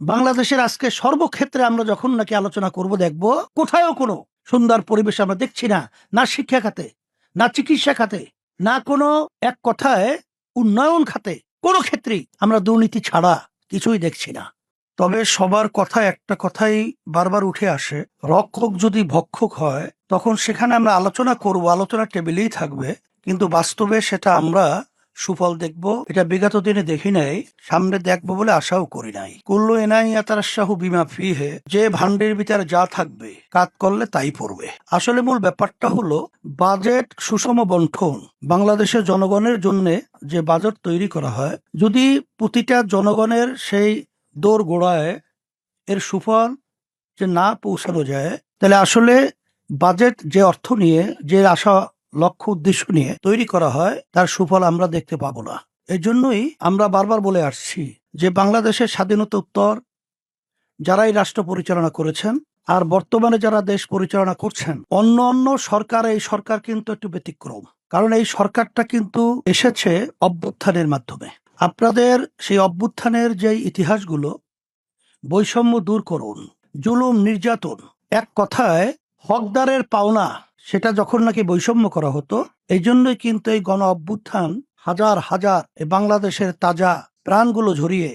বাংলাদেশের আজকে সর্বক্ষেত্রে আমরা যখন নাকি আলোচনা করব, দেখব কোথাও কোনো সুন্দর পরিবেশ আমরা দেখছি না, না শিক্ষা খাতে, না চিকিৎসা খাতে, না কোনো এক কথায় উন্নয়ন খাতে, কোনো ক্ষেত্রেই আমরা দুর্নীতি ছাড়া কিছুই দেখছি না। তবে সবার কথা একটা কথাই বারবার উঠে আসে, রক্ষক যদি ভক্ষক হয় তখন সেখানে আমরা আলোচনা করব, আলোচনা টেবিলেই থাকবে, কিন্তু বাস্তবে সেটা আমরা সুফল দেখব এটা বিগত দিনে দেখি নাই, সামনে দেখবো বলে আশাও করি নাই। কুল্লু এনাইয়াতারাশাহু বিমা ফিহে, যে ভান্ডের ভিতরে যা থাকবে কাজ করলে তাই পড়বে। আসলে মূল ব্যাপারটা হলো বাজেট সুষম বন্টন। বাংলাদেশের জনগণের জন্য যে বাজেট তৈরি করা হয়, যদি প্রতিটা জনগণের সেই দোর গোড়ায় এর সুফল যে না পৌঁছানো যায়, তাহলে আসলে বাজেট যে অর্থ নিয়ে, যে আশা লক্ষ্য উদ্দেশ্য নিয়ে তৈরি করা হয়, তার সুফল আমরা দেখতে পাবো না। এই জন্যই আমরা বারবার বলে আসছি যে বাংলাদেশের স্বাধীনতা উত্তর যারাই রাষ্ট্র পরিচালনা করেছেন আর বর্তমানে যারা দেশ পরিচালনা করছেন, অন্য অন্য সরকার, এই সরকার কিন্তু একটু ব্যতিক্রম। কারণ এই সরকারটা কিন্তু এসেছে অভ্যুত্থানের মাধ্যমে। আপনাদের সেই অভ্যুত্থানের যে ইতিহাসগুলো, বৈষম্য দূর করুন, জুলুম নির্যাতন, এক কথায় হকদারের পাওনা, সেটা যখন নাকি বৈষম্য করা হতো, এই জন্যই কিন্তু এই গণ অভ্যুত্থান হাজার হাজার বাংলাদেশের তাজা প্রাণগুলো ঝরিয়ে,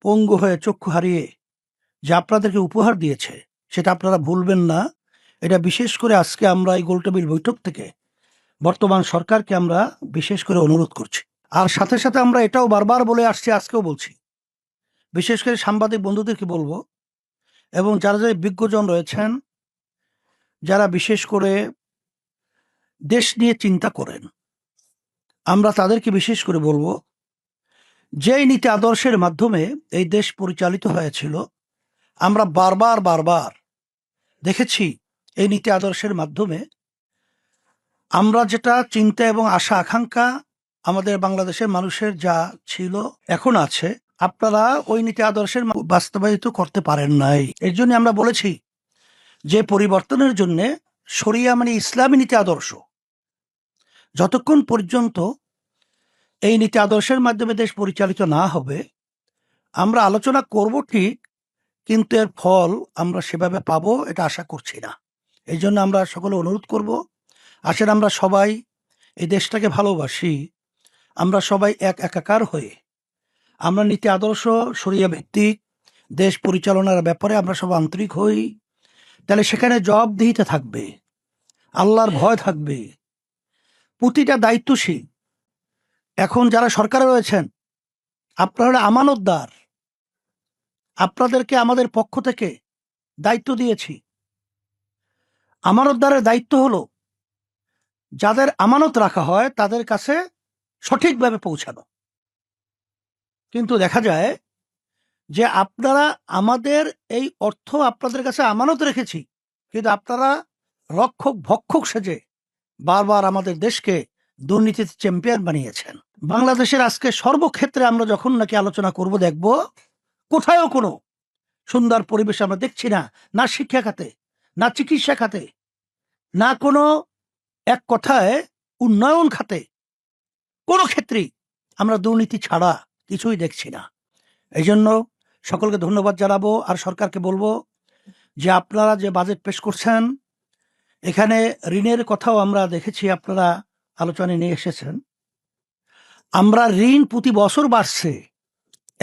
পঙ্গু হয়ে চক্ষু হারিয়ে যে আপনাদেরকে উপহার দিয়েছে, সেটা আপনারা ভুলবেন না। এটা বিশেষ করে আজকে আমরা এই গোলটেবিল বৈঠক থেকে বর্তমান সরকারকে আমরা বিশেষ করে অনুরোধ করছি। আর সাথে সাথে আমরা এটাও বারবার বলে আসছি, আজকেও বলছি, বিশেষ করে সাংবাদিক বন্ধুদেরকে বলবো, এবং যারা যারা বিজ্ঞজন রয়েছেন, যারা বিশেষ করে দেশ নিয়ে চিন্তা করেন, আমরা তাদেরকে বিশেষ করে বলবো, যেই নীতি আদর্শের মাধ্যমে এই দেশ পরিচালিত হয়েছিল, আমরা বারবার বারবার দেখেছি এই নীতি আদর্শের মাধ্যমে আমরা যেটা চিন্তা এবং আশা আকাঙ্ক্ষা আমাদের বাংলাদেশের মানুষের যা ছিল, এখন আছে, আপনারা ওই নীতি আদর্শের বাস্তবায়িত করতে পারেন নাই। এর জন্য আমরা বলেছি যে পরিবর্তনের জন্য শরিয়া মানে ইসলামী নীতি আদর্শ, যতক্ষণ পর্যন্ত এই নীতি আদর্শের মাধ্যমে দেশ পরিচালিত না হবে, আমরা আলোচনা করব ঠিক, কিন্তু এর ফল আমরা সেভাবে পাবো এটা আশা করছি না। এই জন্য আমরা সকলে অনুরোধ করব, আসেন আমরা সবাই এই দেশটাকে ভালোবাসি, আমরা সবাই এক একাকার হয়ে আমরা নীতি আদর্শ শরিয়া ভিত্তিক দেশ পরিচালনার ব্যাপারে আমরা সব আন্তরিক হই, তাহলে সেখানে জবাবদিহিতা থাকবে, আল্লাহর ভয় থাকবে, প্রতিটা দায়িত্বশীল। এখন যারা সরকারে রয়েছেন, আপনারা আমানতদার, আপনাদেরকে আমাদের পক্ষ থেকে দায়িত্ব দিয়েছি। আমানতদারের দায়িত্ব হলো যাদের আমানত রাখা হয় তাদের কাছে সঠিকভাবে পৌঁছানো। কিন্তু দেখা যায় যে আপনারা আমাদের এই অর্থ আপনাদের কাছে আমানত রেখেছি, কিন্তু আপনারা রক্ষক ভক্ষক সেজে বারবার আমাদের দেশকে দুর্নীতিতে চ্যাম্পিয়ন বানিয়েছেন। বাংলাদেশের আজকে সর্বক্ষেত্রে আমরা যখন নাকি আলোচনা করব, দেখব কোথাও কোনো সুন্দর পরিবেশ আমরা দেখছি না, না শিক্ষা খাতে, না চিকিৎসা খাতে, না কোনো এক কথায় উন্নয়ন খাতে, কোনো ক্ষেত্রেই আমরা দুর্নীতি ছাড়া কিছুই দেখছি না। এই জন্য সকলকে ধন্যবাদ জানাবো, আর সরকারকে বলবো যে আপনারা যে বাজেট পেশ করছেন, এখানে ঋণের কথাও আমরা দেখেছি আপনারা আলোচনায় নিয়ে এসেছেন। আমরা ঋণ প্রতি বছর বাড়ছে,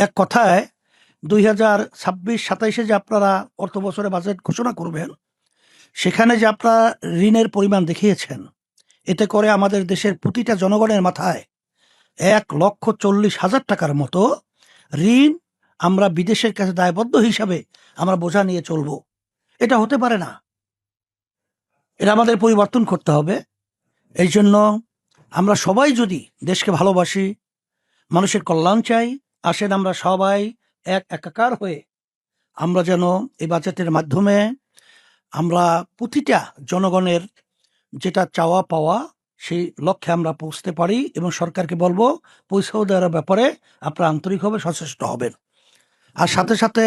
এক কথায় 2026-27 যে আপনারা অর্থ বছরে বাজেট ঘোষণা করবেন, সেখানে যে আপনারা ঋণের পরিমাণ দেখিয়েছেন, এতে করে আমাদের দেশের প্রতিটা জনগণের মাথায় 1,40,000 টাকার মতো ঋণ আমরা বিদেশের কাছে দায়বদ্ধ হিসাবে আমরা বোঝা নিয়ে চলব। এটা হতে পারে না, এটা আমাদের পরিবর্তন করতে হবে। এই জন্য আমরা সবাই যদি দেশকে ভালোবাসি, মানুষের কল্যাণ চাই, আসেন আমরা সবাই এক একাকার হয়ে আমরা যেন এই বাজেটের মাধ্যমে আমরা প্রতিটা জনগণের যেটা চাওয়া পাওয়া, সেই লক্ষ্যে আমরা পৌঁছতে পারি, এবং সরকারকে বলবো পৌঁছাও দেওয়ার ব্যাপারে আপনারা আন্তরিকভাবে সচেষ্ট হবেন। আর সাথে সাথে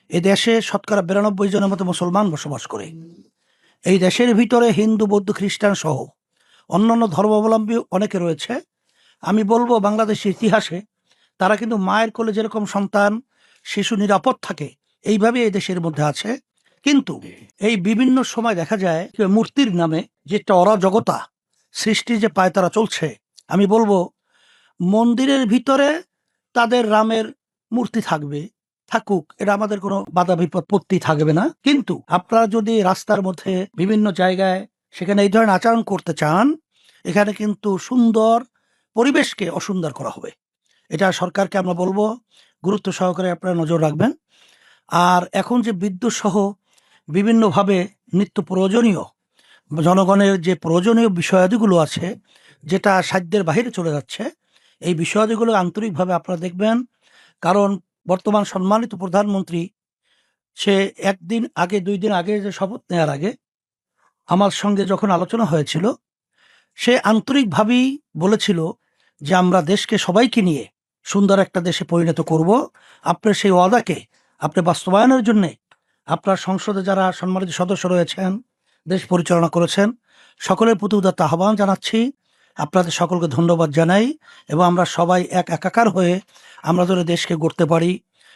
এই দেশে শতকরা 92 জনের মতো মুসলমান বসবাস করে। এই দেশের ভিতরে হিন্দু, বৌদ্ধ, খ্রিস্টান সহ অন্যান্য ধর্মাবলম্বী অনেকে রয়েছে। আমি বলবো বাংলাদেশের ইতিহাসে তারা কিন্তু মায়ের কোলে যেরকম সন্তান শিশু নিরাপদ থাকে, এইভাবে এই দেশের মধ্যে আছে। কিন্তু এই বিভিন্ন সময় দেখা যায় যে মূর্তির নামে যে একটা অরাজকতা সৃষ্টি যে পায়তারা চলছে, আমি বলবো মন্দিরের ভিতরে তাদের রামের মূর্তি থাকবে, থাকুক, এটা আমাদের কোনো বাধা বিপত্তি থাকবে না। কিন্তু আপনারা যদি রাস্তার মধ্যে বিভিন্ন জায়গায় সেখানে এই ধরনের আচরণ করতে চান, এখানে কিন্তু সুন্দর পরিবেশকে অসুন্দর করা হবে। এটা সরকারকে আমরা বলবো গুরুত্ব সহকারে আপনারা নজর রাখবেন। আর এখন যে বিদ্যুৎ সহ বিভিন্নভাবে নিত্য প্রয়োজনীয় জনগণের যে প্রয়োজনীয় বিষয়াদিগুলো আছে, যেটা সাধ্যের বাহিরে চলে যাচ্ছে, এই বিষয়াদিগুলো আন্তরিকভাবে আপনারা দেখবেন। কারণ বর্তমান সম্মানিত প্রধানমন্ত্রী সে একদিন আগে 2 দিন আগে যে শপথ নেওয়ার আগে আমার সঙ্গে যখন আলোচনা হয়েছিল, সে আন্তরিকভাবেই বলেছিল যে আমরা দেশকে সবাইকে নিয়ে সুন্দর একটা দেশে পরিণত করব। আপনার সেই ওয়াদাকে আপনি বাস্তবায়নের জন্যে আপনার সংসদে যারা সম্মানিত সদস্য রয়েছেন, দেশ পরিচালনা করেছেন, সকলের প্রতি উদাত্ত আহ্বান জানাচ্ছি। আপনাদের সকলকে ধন্যবাদ জানাই এবং আমরা সবাই একাকার হয়ে আমরা যেন দেশকে গড়তে পারি,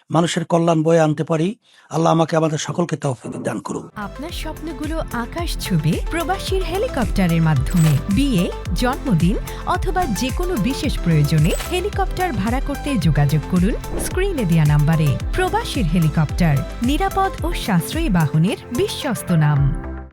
মানুষের কল্যাণ বয়ে আনতে পারি। আল্লাহ আমাকে আমাদের সকলকে তৌফিক দান করুন। আপনার স্বপ্নগুলো আকাশ ছুবে প্রবাসীর হেলিকপ্টারের মাধ্যমে। বিয়ে, জন্মদিন অথবা যে কোনো বিশেষ প্রয়োজনে হেলিকপ্টার ভাড়া করতে যোগাযোগ করুন স্ক্রিনে দেয়া নাম্বারে। প্রবাসীর হেলিকপ্টার, নিরাপদ ও সাশ্রয়ী বাহনের বিশ্বস্ত নাম।